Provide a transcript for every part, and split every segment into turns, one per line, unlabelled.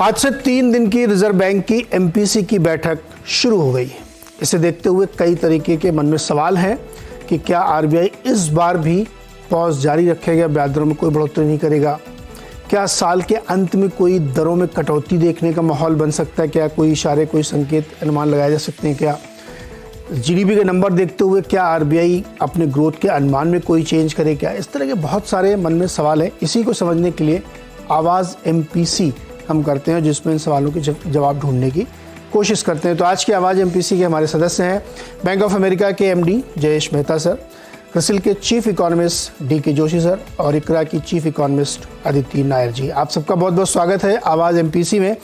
आज से 3 दिन की रिजर्व बैंक की एमपीसी की बैठक शुरू हो गई। इसे देखते हुए कई तरीके के मन में सवाल हैं कि क्या आरबीआई इस बार भी पॉज जारी रखेगा, ब्याज दरों में कोई बढ़ोतरी नहीं करेगा, क्या साल के अंत में कोई दरों में कटौती देखने का माहौल बन सकता है, क्या कोई इशारे, कोई संकेत, अनुमान लगाए जा सकते हैं, क्या जीडीपी के नंबर देखते हुए क्या आरबीआई अपने ग्रोथ के अनुमान में कोई चेंज करे, क्या इस तरह के बहुत सारे मन में सवाल हैं। इसी को समझने के लिए आवाज़ एमपीसी हम करते हैं, जिसमें इन सवालों के जवाब ढूंढने की कोशिश करते हैं। तो आज की आवाज़ एमपीसी के हमारे सदस्य हैं बैंक ऑफ अमेरिका के एमडी जयेश मेहता सर, क्रिसिल के chief economist DK Joshi sir और इकरा की चीफ इकोनॉमिस्ट अदिति नायर जी। आप सबका बहुत बहुत स्वागत है आवाज़ एमपीसी में।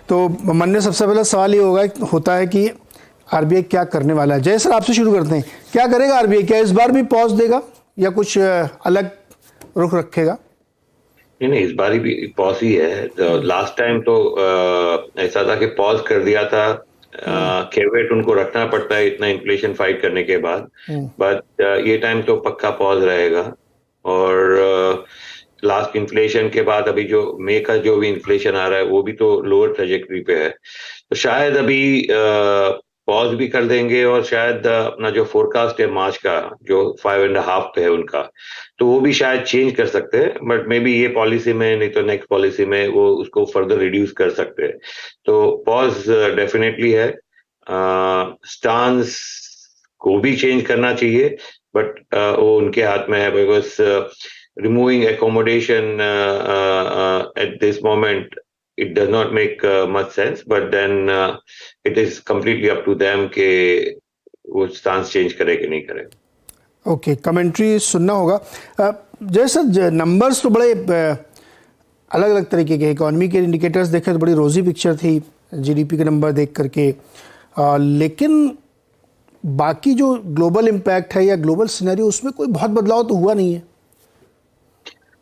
तो मन में सबसे पहला सवाल ये होता है कि आरबीआई क्या करने वाला है। जय सर, आपसे शुरू करते हैं, क्या करेगा आरबीआई? क्या इस बार भी पॉज देगा या कुछ अलग रुख रखेगा?
नहीं, इस बार भी पॉज ही है। लास्ट टाइम तो ऐसा था कि पॉज कर दिया था, केवेट उनको रखना पड़ता है इतना इन्फ्लेशन फाइट करने के बाद, बट ये टाइम तो पक्का पॉज रहेगा। और लास्ट इन्फ्लेशन के बाद अभी जो मई का जो भी इन्फ्लेशन आ रहा है वो भी तो लोअर ट्रेजेक्टरी पे है, तो शायद अभी पॉज भी कर देंगे और शायद अपना जो फोरकास्ट है मार्च का जो 5.5 पे है उनका, तो वो भी शायद चेंज कर सकते हैं, बट मे बी ये पॉलिसी में नहीं तो नेक्स्ट पॉलिसी में वो उसको फर्दर रिड्यूस कर सकते हैं। तो पॉज डेफिनेटली है। स्टांस को भी चेंज करना चाहिए, बट वो उनके हाथ में है, because removing accommodation at this moment it does not make much sense, but then it is completely up to them कि वो स्टांस चेंज करे कि नहीं करे।
ओके, कमेंट्री सुनना होगा। जैसे नंबर्स तो बड़े अलग अलग तरीके के, इकोनॉमी के इंडिकेटर्स देखे तो बड़ी रोजी पिक्चर थी जीडीपी के नंबर देख करके, लेकिन बाकी जो ग्लोबल इम्पैक्ट है या ग्लोबल सिनेरियो उसमें कोई बहुत बदलाव तो हुआ नहीं है।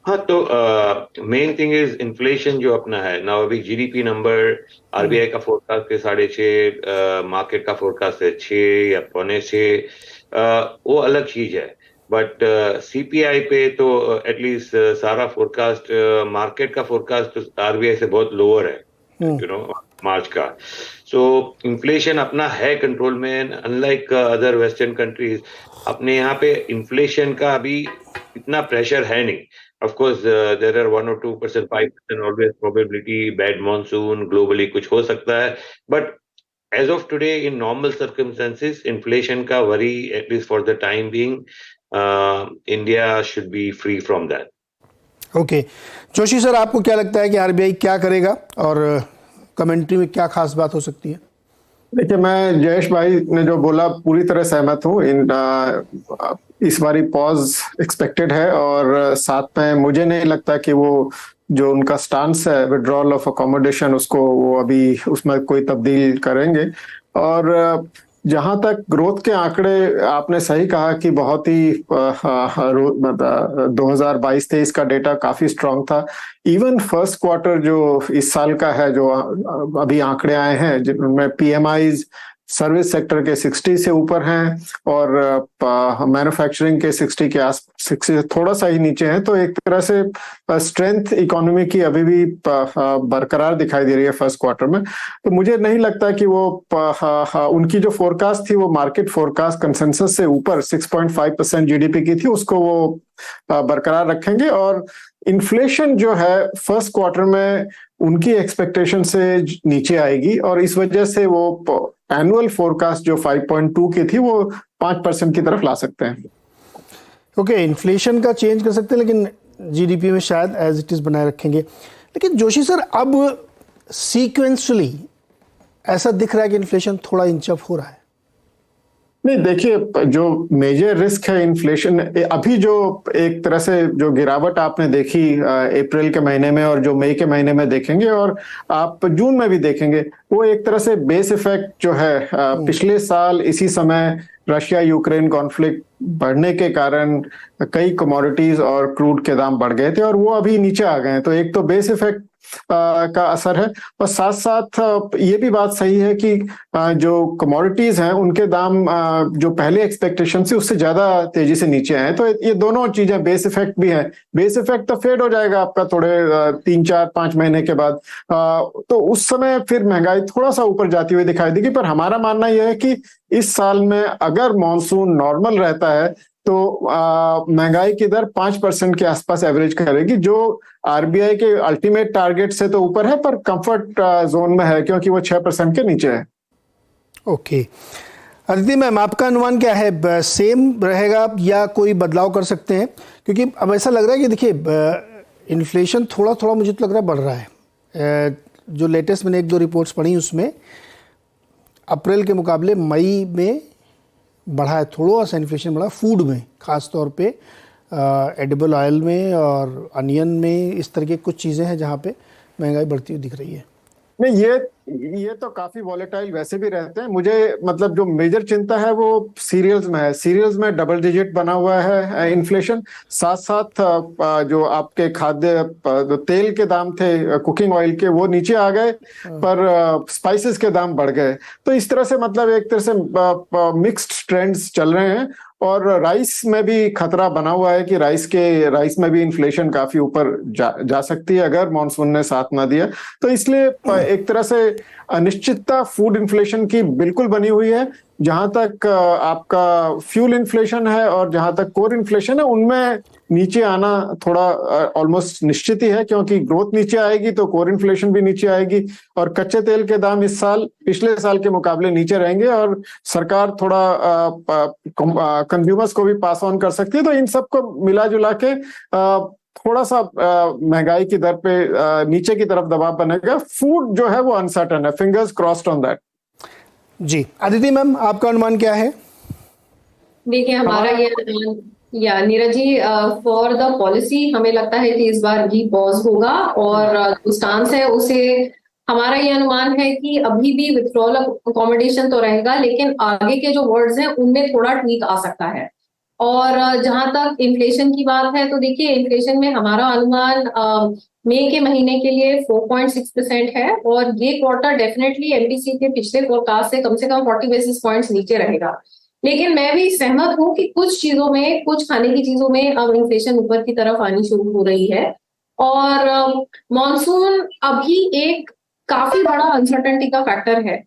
हाँ, तो मेन थिंग इज इन्फ्लेशन जो अपना है ना। अभी जीडीपी नंबर आरबीआई का फोरकास्ट है 6.5, मार्केट का फोरकास्ट है 6 या 5.25, वो अलग चीज है। बट सीपीआई पे तो एटलीस्ट सारा फोरकास्ट, मार्केट का फोरकास्ट तो आरबीआई से बहुत लोअर है, यू नो, मार्च का। सो इन्फ्लेशन अपना है कंट्रोल में, अनलाइक अदर वेस्टर्न कंट्रीज। अपने यहाँ पे इन्फ्लेशन का अभी इतना प्रेशर है नहीं। Of course, there are 1 or 2%, 5% always probability, bad monsoon, globally कुछ हो सकता है, but as of today, in normal circumstances, inflation का worry, at least for the time being, India should be free from that.
Okay, Joshi sir, आपको क्या लगता है कि आरबीआई क्या करेगा और कमेंट्री में क्या खास बात हो सकती है?
देखिए, मैं जयेश भाई ने जो बोला पूरी तरह सहमत हूँ। इस बारी पॉज एक्सपेक्टेड है और साथ में मुझे नहीं लगता कि वो जो उनका स्टांस है विड्रॉल ऑफ अकोमोडेशन उसको वो अभी उसमें कोई तब्दील करेंगे। और जहां तक ग्रोथ के आंकड़े, आपने सही कहा कि बहुत ही 2022-23 का डेटा काफी स्ट्रांग था। इवन फर्स्ट क्वार्टर जो इस साल का है, जो अभी आंकड़े आए हैं जिनमें पीएमआईज सर्विस सेक्टर के 60 से ऊपर हैं और मैन्युफैक्चरिंग के 60 के 60 से थोड़ा सा ही नीचे हैं, तो एक तरह से स्ट्रेंथ इकोनॉमी की अभी भी बरकरार दिखाई दे रही है फर्स्ट क्वार्टर में। तो मुझे नहीं लगता कि वो उनकी जो फोरकास्ट थी वो मार्केट फोरकास्ट कंसेंसस से ऊपर 6.5% जीडीपी की थी, उसको वो बरकरार रखेंगे। और इन्फ्लेशन जो है फर्स्ट क्वार्टर में उनकी एक्सपेक्टेशन से नीचे आएगी और इस वजह से वो एनुअल फोरकास्ट जो 5.2 की थी वो 5% की तरफ ला सकते हैं।
ओके, इन्फ्लेशन का चेंज कर सकते हैं लेकिन जीडीपी में शायद एज इट इज बनाए रखेंगे। लेकिन जोशी सर, अब सीक्वेंशली ऐसा दिख रहा है कि इन्फ्लेशन थोड़ा इंच अप हो रहा है।
नहीं, देखिए, जो मेजर रिस्क है इन्फ्लेशन, अभी जो एक तरह से जो गिरावट आपने देखी अप्रैल के महीने में और जो मई के महीने में देखेंगे और आप जून में भी देखेंगे, वो एक तरह से बेस इफेक्ट जो है पिछले साल इसी समय रशिया यूक्रेन कॉन्फ्लिक्ट बढ़ने के कारण कई कमोडिटीज और क्रूड के दाम बढ़ गए थे और वो अभी नीचे आ गए हैं। तो एक तो बेस इफेक्ट का असर है। और साथ साथ ये भी बात सही है कि जो कमोडिटीज हैं उनके दाम जो पहले एक्सपेक्टेशन से उससे ज्यादा तेजी से नीचे आए, तो ये दोनों चीजें, बेस इफेक्ट भी है। बेस इफेक्ट तो फेड हो जाएगा आपका थोड़े 3-4-5 महीने के बाद, तो उस समय फिर महंगाई थोड़ा सा ऊपर जाती हुई दिखाई देगी। पर हमारा मानना यह है कि इस साल में अगर मॉनसून नॉर्मल रहता है तो महंगाई की दर 5% के आसपास एवरेज करेगी, जो आरबीआई के अल्टीमेट टारगेट से तो ऊपर है, पर कंफर्ट जोन में है क्योंकि वो 6% के नीचे है।
ओके अदिति मैम, आपका अनुमान क्या है? सेम रहेगा या कोई बदलाव कर सकते हैं? क्योंकि अब ऐसा लग रहा है कि देखिए इन्फ्लेशन थोड़ा थोड़ा मुझे तो लग रहा है बढ़ रहा है। जो लेटेस्ट मैंने 1-2 रिपोर्ट्स पढ़ी उसमें अप्रैल के मुकाबले मई में बढ़ा है, थोड़ा सा इन्फ्लेशन बढ़ा फूड में, ख़ास तौर पे एडिबल ऑयल में और अनियन में। इस तरह की कुछ चीज़ें हैं जहाँ पे महंगाई बढ़ती हुई दिख रही है।
नहीं, ये तो काफी वॉलेटाइल वैसे भी रहते हैं। मुझे मतलब जो मेजर चिंता है वो सीरियल्स में है। सीरियल्स में डबल डिजिट बना हुआ है इन्फ्लेशन। साथ साथ जो आपके खाद्य जो तेल के दाम थे कुकिंग ऑयल के, वो नीचे आ गए, पर स्पाइसेस के दाम बढ़ गए। तो इस तरह से मतलब एक तरह से मिक्स्ड ट्रेंड्स चल रहे हैं। और राइस में भी खतरा बना हुआ है कि राइस में भी इन्फ्लेशन काफी ऊपर जा सकती है अगर मॉनसून ने साथ ना दिया। तो इसलिए एक तरह से अनिश्चितता फूड इन्फ्लेशन की बिल्कुल बनी हुई है। जहां तक आपका फ्यूल इन्फ्लेशन है और जहां तक कोर इन्फ्लेशन है, उनमें नीचे आना थोड़ा ऑलमोस्ट निश्चित ही है, क्योंकि ग्रोथ नीचे आएगी तो कोर इन्फ्लेशन भी नीचे आएगी। और कच्चे तेल के दाम इस साल पिछले साल के मुकाबले नीचे रहेंगे और सरकार थोड़ा कंज्यूमर्स को भी पास ऑन कर सकती है। तो इन सबको मिला जुला के थोड़ा सा महंगाई की दर पे नीचे की तरफ दबाव बनेगा। फूड जो है वो अनसर्टन है, फिंगर्स क्रॉस्ड ऑन दैट।
जी अदिति मैम, आपका अनुमान क्या है?
देखिए हमारा ये अनुमान, या Neeraj ji, for the policy हमें लगता है कि इस बार भी पॉज होगा। और जो स्टांस है उसे हमारा ये अनुमान है कि अभी भी विथड्रॉल अकोमोडेशन तो रहेगा, लेकिन आगे के जो वर्ड्स हैं उनमें थोड़ा ट्वीक आ सकता है। और जहां तक इन्फ्लेशन की बात है तो देखिए इन्फ्लेशन में हमारा अनुमान मई के महीने के लिए 4.6% है, और ये क्वार्टर डेफिनेटली एमपीसी के पिछले फोरकास्ट से कम 40 बेसिस पॉइंट्स नीचे रहेगा। लेकिन मैं भी सहमत हूं कि कुछ चीजों में, कुछ खाने की चीजों में अब इन्फ्लेशन ऊपर की तरफ आनी शुरू हो रही है। और मॉनसून अभी एक काफी बड़ा अनसर्टेनिटी का फैक्टर है।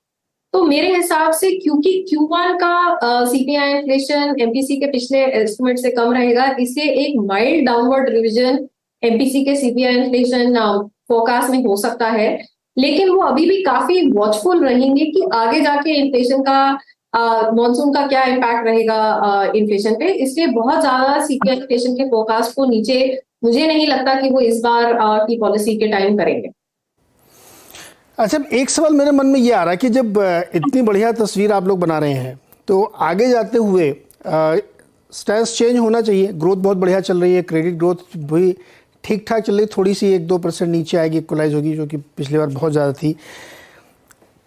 तो मेरे हिसाब से क्योंकि Q1 का सीपीआई इन्फ्लेशन एमपीसी के पिछले एस्टिमेट से कम रहेगा, इससे एक माइल्ड डाउनवर्ड रिविजन एमपीसी के सीपीआई इन्फ्लेशन फोरकास्ट में हो सकता है। लेकिन वो अभी भी काफी वॉचफुल रहेंगे कि आगे जाके इन्फ्लेशन का, मॉनसून का क्या इम्पैक्ट रहेगा इन्फ्लेशन पे। इसलिए बहुत ज्यादा सीपीआई इन्फ्लेशन के फोरकास्ट को नीचे मुझे नहीं लगता कि वो इस बार की पॉलिसी के टाइम करेंगे।
अच्छा, एक सवाल मेरे मन में ये आ रहा है कि जब इतनी बढ़िया तस्वीर आप लोग बना रहे हैं तो आगे जाते हुए स्टैंस चेंज होना चाहिए। ग्रोथ बहुत बढ़िया चल रही है, क्रेडिट ग्रोथ भी ठीक ठाक चल रही है, थोड़ी सी 1-2% नीचे आएगी, इक्वलाइज होगी, जो कि पिछली बार बहुत ज़्यादा थी।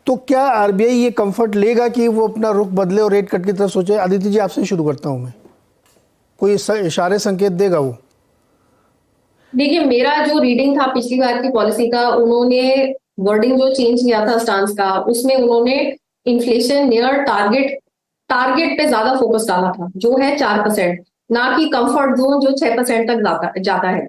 तो क्या आरबीआई ये कंफर्ट लेगा कि वो अपना रुख बदले और रेट कट की तरफ सोचे? आदित्य जी, आपसे शुरू करता हूँ मैं। कोई इशारे संकेत देगा वो?
देखिए मेरा जो रीडिंग था पिछली बार की पॉलिसी का, उन्होंने वर्डिंग जो चेंज किया था स्टांस का, उसमें उन्होंने इन्फ्लेशन नियर टारगेट पे ज्यादा फोकस डाला था, जो है 4%, ना कि कंफर्ट जोन जो 6% तक जाता है।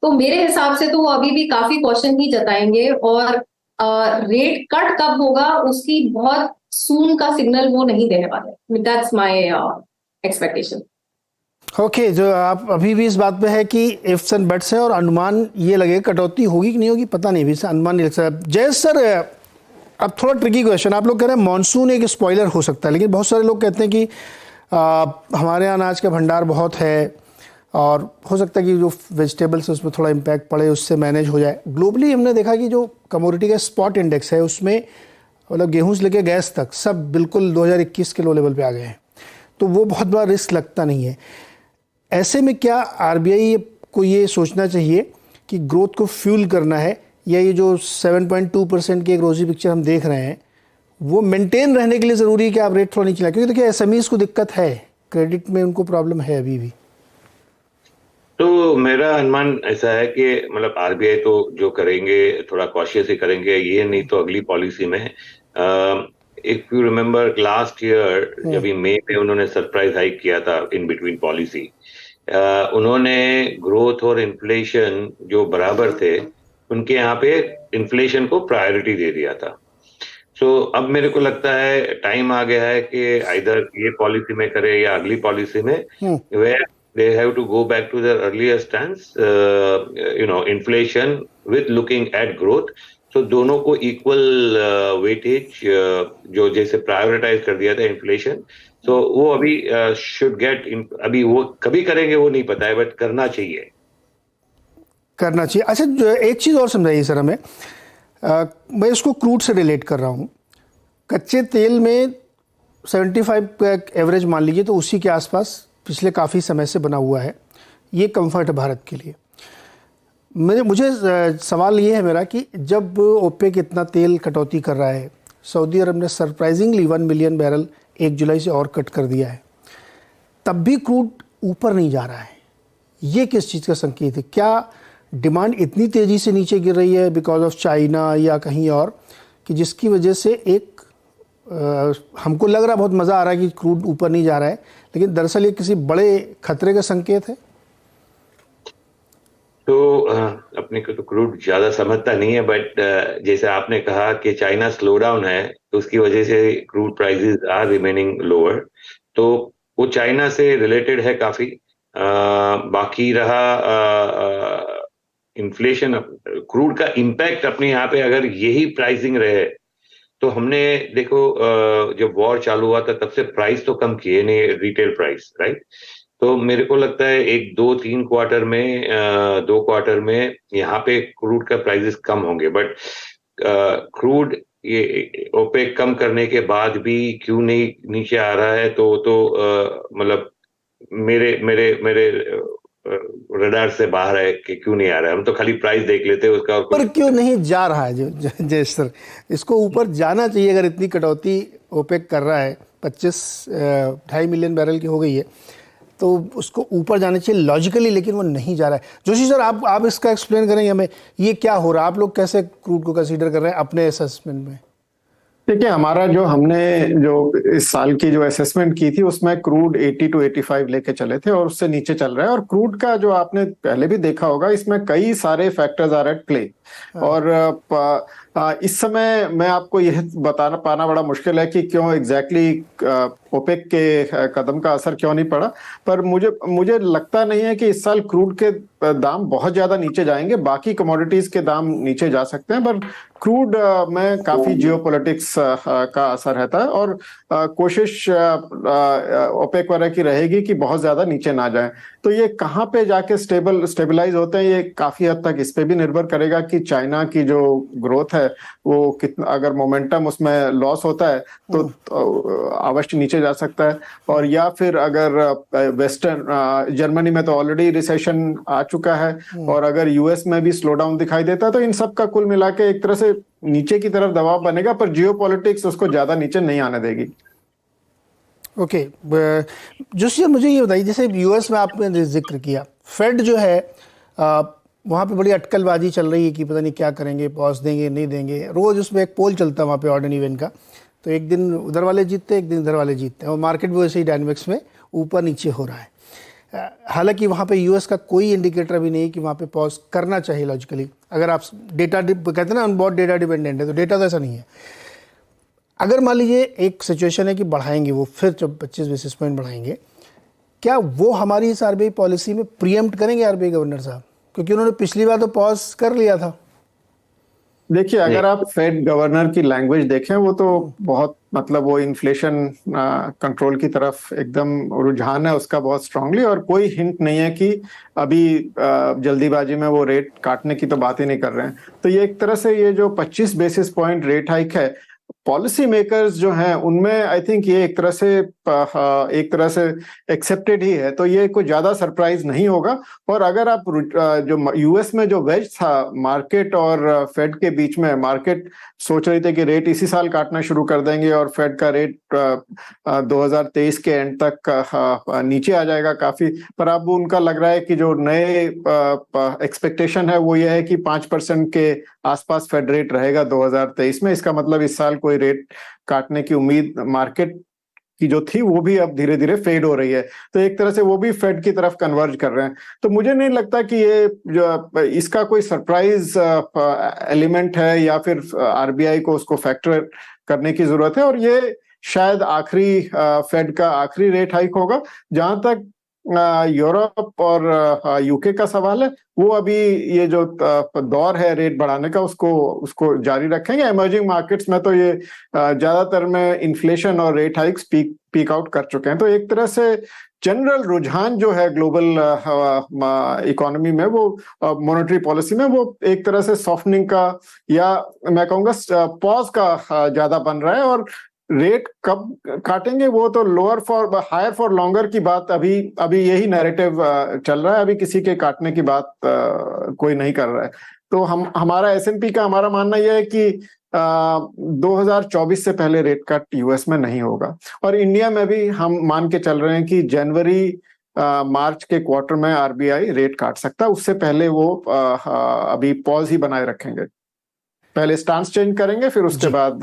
तो मेरे हिसाब से तो वो अभी भी काफी कॉशन ही जताएंगे, और रेट कट कब होगा उसकी बहुत सून का सिग्नल वो नहीं देने वाले। That's my expectation.
ओके, जो आप अभी भी इस बात पे है कि इफ्स एंड बट्स है, और अनुमान ये लगे कटौती होगी कि नहीं होगी पता नहीं, भी अनुमान नहीं लग सकता। जय सर, अब थोड़ा ट्रिकी क्वेश्चन। आप लोग कह रहे हैं मॉनसून एक स्पॉइलर हो सकता है, लेकिन बहुत सारे लोग कहते हैं कि हमारे यहाँ अनाज का भंडार बहुत है और हो सकता है कि जो वेजिटेबल्स है उसमें थोड़ा इम्पैक्ट पड़े, उससे मैनेज हो जाए। ग्लोबली हमने देखा कि जो कमोडिटी का स्पॉट इंडेक्स है उसमें मतलब गेहूँ से लेकर गैस तक सब बिल्कुल 2021 के लो लेवल पे आ गए हैं, तो वो बहुत बड़ा रिस्क लगता नहीं है। ऐसे में क्या आरबीआई को ये सोचना चाहिए कि ग्रोथ को फ्यूल करना है, या ये जो 7.2% की एक रोजी पिक्चर हम देख रहे हैं वो मेंटेन रहने के लिए ज़रूरी है कि आप रेट थोड़ा नहीं चलाएं? क्योंकि देखिए एसएमईज को दिक्कत है, क्रेडिट में उनको प्रॉब्लम है अभी भी।
तो मेरा अनुमान ऐसा है कि मतलब आरबीआई तो जो करेंगे थोड़ा कॉशियस ही करेंगे, ये नहीं तो अगली पॉलिसी में if you remember last year जब मई में उन्होंने सरप्राइज हाइक किया था इन बिटवीन पॉलिसी, उन्होंने ग्रोथ और इन्फ्लेशन जो बराबर थे उनके यहाँ पे इन्फ्लेशन को प्रायोरिटी दे दिया था। सो अब मेरे को लगता है टाइम आ गया है कि आइदर ये पॉलिसी में करे या अगली पॉलिसी में where they have to go back to their earlier stance, inflation with looking at growth. So दोनों को equal weightage जो जैसे प्रायोरिटाइज कर दिया था इन्फ्लेशन, so वो अभी should get अभी वो कभी करेंगे वो नहीं पता है, बट करना चाहिए।
अच्छा, एक चीज़ और समझाइए सर हमें, मैं इसको क्रूड से रिलेट कर रहा हूँ। कच्चे तेल में 75 का एवरेज मान लीजिए, तो उसी के आसपास पिछले काफ़ी समय से बना हुआ है, ये कंफर्ट है भारत के लिए। मुझे सवाल ये है मेरा कि जब ओपेक इतना तेल कटौती कर रहा है, सऊदी अरब ने सरप्राइजिंगली 1 मिलियन बैरल 1 जुलाई से और कट कर दिया है, तब भी क्रूड ऊपर नहीं जा रहा है। ये किस चीज़ का संकेत है? क्या डिमांड इतनी तेज़ी से नीचे गिर रही है बिकॉज ऑफ चाइना या कहीं और, कि जिसकी वजह से एक हमको लग रहा है बहुत मज़ा आ रहा है कि क्रूड ऊपर नहीं जा रहा है, लेकिन दरअसल ये किसी बड़े खतरे का संकेत है?
तो अपने को तो क्रूड ज़्यादा समझता नहीं है, बट जैसे आपने कहा कि चाइना स्लो डाउन है तो उसकी वजह से crude prices are remaining lower, तो वो चाइना से रिलेटेड है काफ़ी। बाकी रहा इन्फ्लेशन, क्रूड का इम्पैक्ट अपने यहाँ पे अगर यही प्राइसिंग रहे तो हमने देखो जब वॉर चालू हुआ था तब से प्राइस तो कम किए नहीं, रिटेल प्राइस, राइट। तो मेरे को लगता है 1-2-3 क्वार्टर में 2 क्वार्टर में यहाँ पे क्रूड का प्राइसेस कम होंगे, बट क्रूड ये ओपेक कम करने के बाद भी क्यों नहीं नीचे आ रहा है, तो मतलब मेरे रडार से बाहर है कि क्यों नहीं आ रहा है। हम तो खाली प्राइस देख लेते हैं उसका,
पर क्यों नहीं जा रहा है? जय सर, इसको ऊपर जाना चाहिए। अगर इतनी कटौती ओपेक कर रहा है, 2.5 मिलियन बैरल की हो गई है, तो उसको ऊपर जाना चाहिए लॉजिकली, लेकिन वो नहीं जा रहा है। जोशी सर, आप इसका एक्सप्लेन करेंगे हमें, ये क्या हो रहा है? आप लोग कैसे क्रूड को कंसीडर कर रहे हैं अपने असेसमेंट में?
देखिए, हमारा हमने इस साल की जो असेसमेंट की थी उसमें क्रूड 80 to 85 लेके चले थे और उससे नीचे चल रहा है। और क्रूड का जो आपने पहले भी देखा होगा, इसमें कई सारे फैक्टर्स आर एट प्ले। और इस समय मैं आपको यह बताना पाना बड़ा मुश्किल है कि क्यों एग्जैक्टली ओपेक के कदम का असर क्यों नहीं पड़ा, पर मुझे लगता नहीं है कि इस साल क्रूड के दाम बहुत ज्यादा नीचे जाएंगे। बाकी कमोडिटीज के दाम नीचे जा सकते हैं, पर क्रूड में काफी जियोपॉलिटिक्स का असर रहता है और कोशिश ओपेक वाला की रहेगी कि बहुत ज्यादा नीचे ना जाए। तो ये कहाँ पे जाके स्टेबलाइज होते हैं, ये काफी हद तक इस पे भी निर्भर करेगा कि चाइना की जो ग्रोथ है वो कितना, अगर मोमेंटम उसमें लॉस होता है तो अवश्य नीचे जा सकता है। और या फिर अगर वेस्टर्न जर्मनी में तो ऑलरेडी रिसेशन आ चुका है, और अगर यूएस में भी स्लो डाउन दिखाई देता है, तो इन सब का कुल मिला के एक तरह से नीचे की तरफ दबाव बनेगा, पर जियोपॉलिटिक्स उसको ज्यादा नीचे नहीं आने देगी।
ओके, जोशी, मुझे ये बताइए, जैसे यूएस में आपने जिक्र किया, फेड जो है वहाँ पे बड़ी अटकलबाजी चल रही है कि पता नहीं क्या करेंगे, पॉज देंगे नहीं देंगे। रोज़ उसमें एक पोल चलता है वहाँ पे ऑर्डन इवेंट का, तो एक दिन उधर वाले जीतते हैं, एक दिन इधर वाले जीतते हैं, और मार्केट भी वैसे ही डायनेमिक्स में ऊपर नीचे हो रहा है। हालांकि वहाँ पे यूएस का कोई इंडिकेटर भी नहीं है कि वहाँ पे पॉज करना चाहिए लॉजिकली। अगर आप डेटा कहते हैं ना, बहुत डेटा डिपेंडेंट है, तो डेटा तो ऐसा नहीं है। अगर मान लीजिए एक सिचुएशन है कि बढ़ाएंगे वो, फिर जब 25 बेसिस पॉइंट बढ़ाएंगे, क्या वो हमारी इस आरबीआई पॉलिसी में प्रीएम्प्ट करेंगे आरबीआई गवर्नर साहब? क्योंकि उन्होंने पिछली बार तो पॉज कर लिया था।
देखिए, अगर आप फेड गवर्नर की लैंग्वेज देखें, वो तो बहुत मतलब वो इन्फ्लेशन कंट्रोल की तरफ एकदम रुझान है उसका बहुत स्ट्रांगली, और कोई हिंट नहीं है कि अभी जल्दीबाजी में वो रेट काटने की तो बात ही नहीं कर रहे हैं। तो ये एक तरह से ये जो 25 बेसिस पॉइंट रेट हाइक है, पॉलिसी मेकर्स जो हैं उनमें आई थिंक ये एक तरह से एक तरह से एक्सेप्टेड ही है, तो ये कोई ज्यादा सरप्राइज नहीं होगा। और अगर आप जो यूएस में जो वेज था मार्केट और फेड के बीच में, मार्केट सोच रही थी कि रेट इसी साल काटना शुरू कर देंगे और फेड का रेट 2023 के एंड तक नीचे आ जाएगा काफी, पर अब उनका लग रहा है कि जो नए एक्सपेक्टेशन है वो ये है कि 5% के आसपास फेड रेट रहेगा 2023 में। इसका मतलब इस साल कोई रेट काटने की उम्मीद मार्केट की जो थी वो भी अब धीरे धीरे फेड हो रही है, तो एक तरह से वो भी फेड की तरफ कन्वर्ज कर रहे हैं। तो मुझे नहीं लगता कि ये जो इसका कोई सरप्राइज एलिमेंट है या फिर आरबीआई को उसको फैक्टर करने की जरूरत है। और ये शायद आखिरी फेड का आखिरी रेट हाइक होगा। जहां तक यूरोप और यूके का सवाल है, वो अभी ये जो दौर है रेट बढ़ाने का उसको जारी रखेंगे। इमर्जिंग मार्केट्स में तो ये ज्यादातर में इन्फ्लेशन और रेट हाइक्स पीक आउट कर चुके हैं। तो एक तरह से जनरल रुझान जो है ग्लोबल इकोनॉमी में, वो मॉनेटरी पॉलिसी में, वो एक तरह से सॉफ्टनिंग का या मैं कहूँगा पॉज का ज्यादा बन रहा है। और रेट कब काटेंगे वो तो lower for higher for longer की बात, अभी यही नैरेटिव चल रहा है। अभी किसी के काटने की बात कोई नहीं कर रहा है। तो हमारा एसएनपी का हमारा मानना यह है कि 2024 से पहले रेट कट यूएस में नहीं होगा। और इंडिया में भी हम मान के चल रहे हैं कि जनवरी मार्च के क्वार्टर में आरबीआई रेट काट सकता है। उससे पहले वो अभी पॉज ही बनाए रखेंगे। पहले स्टांस चेंज करेंगे, फिर उसके बाद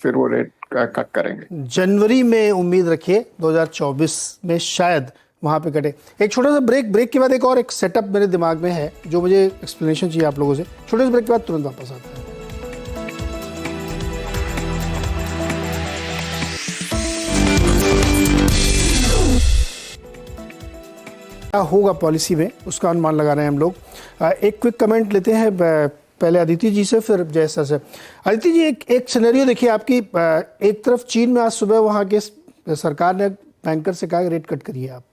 फिर वो रेट कट करेंगे।
जनवरी में उम्मीद रखिए 2024 में शायद वहां पे कटे। एक छोटा सा ब्रेक के बाद एक और सेटअप मेरे दिमाग में है जो मुझे एक्सप्लेनेशन चाहिए आप लोगों से। छोटे से ब्रेक के बाद तुरंत वापस आते हैं। क्या होगा पॉलिसी में, उसका अनुमान लगा रहे हैं हम लोग। एक क्विक कमेंट लेते हैं पहले अदिति जी से, फिर जय सर से। अदिति जी, एक सिनेरियो देखिए आपकी। एक तरफ चीन में आज सुबह वहाँ के सरकार ने बैंकर से कहा कि रेट कट करिए आप।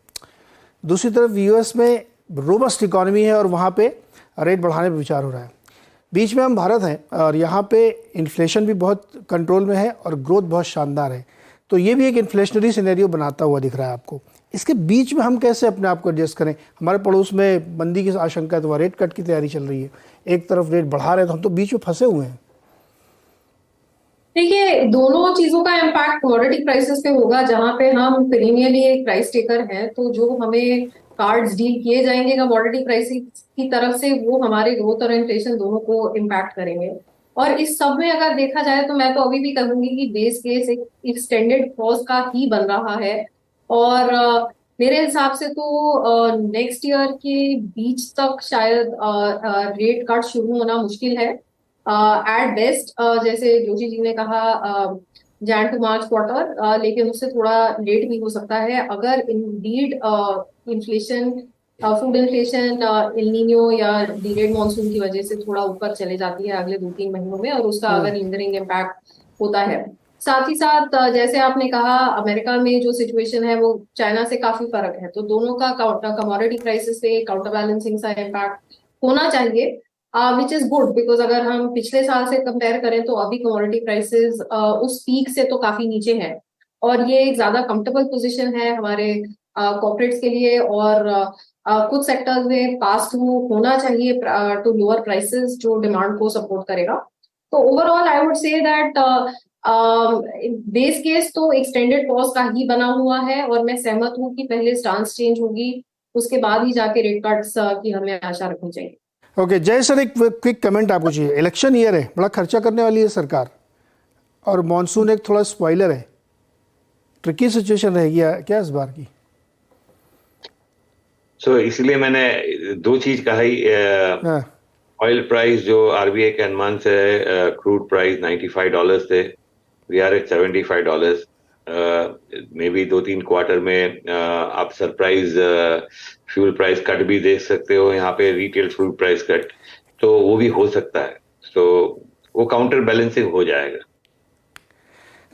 दूसरी तरफ यूएस में रोबस्ट इकोनॉमी है और वहाँ पे रेट बढ़ाने पर विचार हो रहा है। बीच में हम भारत हैं और यहाँ पे इन्फ्लेशन भी बहुत कंट्रोल में है और ग्रोथ बहुत शानदार है। तो ये भी एक इन्फ्लेशनरी सिनेरियो बनाता हुआ दिख रहा है आपको। इसके बीच में हम कैसे अपने आप को एडजस्ट करें? हमारे पड़ोस में मंदी की आशंका है तो वहाँ रेट कट की तैयारी चल रही है, एक तरफ रेट बढ़ा रहे हैं, तो हम तो बीच में फंसे हुए हैं।
देखिए, दोनों चीजों का इम्पैक्ट कमोडिटी प्राइसेस पे होगा। जहां पे हम पेरिनियरली एक प्राइस टेकर हैं, तो जो हमें कार्ड्स डील किए जाएंगे कमोडिटी प्राइसेस की तरफ से, वो हमारे ग्रोथ और इन्फ्लेशन दोनों को इम्पैक्ट करेंगे। और इस सब में अगर देखा जाए तो मैं तो अभी भी कहूंगी कि बेस केस एक एक्सटेंडेड पॉज का ही बन रहा है। और मेरे हिसाब से तो नेक्स्ट ईयर के बीच तक शायद रेट कट शुरू होना मुश्किल है। एट बेस्ट जैसे जोशी जी ने कहा जैन टू मार्च क्वार्टर, लेकिन उससे थोड़ा लेट भी हो सकता है अगर Indeed inflation, food inflation El Nino या डिलेड मॉनसून की वजह से थोड़ा ऊपर चले जाती है अगले 2-3 महीनों में, और उसका अगर लिंगरिंग इम्पैक्ट होता है। साथ ही साथ जैसे आपने कहा, अमेरिका में जो सिचुएशन है वो चाइना से काफी फर्क है, तो दोनों का कमोडिटी प्राइसेस पे काउंटर बैलेंसिंग सा इम्पैक्ट होना चाहिए, विच इज गुड। बिकॉज अगर हम पिछले साल से कंपेयर करें तो अभी कमोडिटी प्राइसेस उस पीक से तो काफी नीचे हैं, और ये एक ज्यादा कंफर्टेबल पोजीशन है हमारे कॉर्पोरेट्स के लिए। और कुछ सेक्टर्स में पास थ्रू होना चाहिए टू लोअर प्राइसेस, जो डिमांड को सपोर्ट करेगा। तो overall I would say that base case तो एक्सटेंडेड पॉज का ही बना हुआ है, और मैं सहमत हूँ कि पहले स्टांस चेंज होगी, उसके बाद ही जाके रेट कट्स की हमें आशा रखनी चाहिए।
ओके, जय सर, एक क्विक कमेंट आपको चाहिए। इलेक्शन ईयर है, बड़ा खर्चा करने वाली है सरकार, और मॉनसून एक थोड़ा स्पॉइलर है। ट्रिकी सिचुएशन रहेगी क्या इस बार की?
इसलिए मैंने दो चीज कहा ही। ऑयल प्राइस जो आरबीआई के अनुमान से है, क्रूड प्राइस $95 थे, we are at $75। Maybe 2-3 quarter में आप सरप्राइज फ्यूल प्राइस कट भी देख सकते हो, यहाँ पे रिटेल फ्यूल प्राइस कट, तो वो भी हो सकता है। तो वो काउंटर बैलेंसिंग हो जाएगा।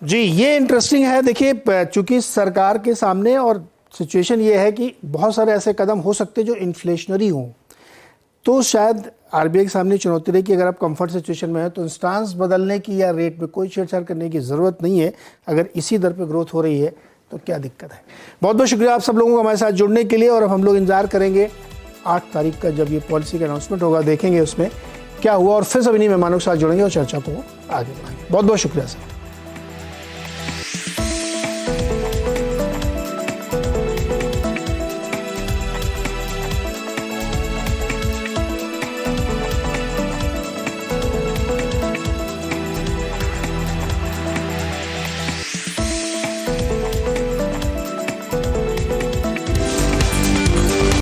जी, ये इंटरेस्टिंग है। देखिए, चूंकि सरकार के सामने और सिचुएशन ये है कि बहुत सारे ऐसे कदम हो सकते हैं जो इन्फ्लेशनरी हों, तो शायद आरबीआई के सामने चुनौती रही कि अगर आप कंफर्ट सिचुएशन में हैं तो स्टांस बदलने की या रेट में कोई छेड़छाड़ करने की ज़रूरत नहीं है। अगर इसी दर पे ग्रोथ हो रही है तो क्या दिक्कत है। बहुत बहुत शुक्रिया आप सब लोगों को हमारे साथ जुड़ने के लिए। और अब हम लोग इंतजार करेंगे 8 तारीख का जब ये पॉलिसी का अनाउंसमेंट होगा, देखेंगे उसमें क्या हुआ और फिर सभी मेहमानों के साथ जुड़ेंगे और चर्चा को आगे बढ़ाएंगे। बहुत बहुत शुक्रिया सर।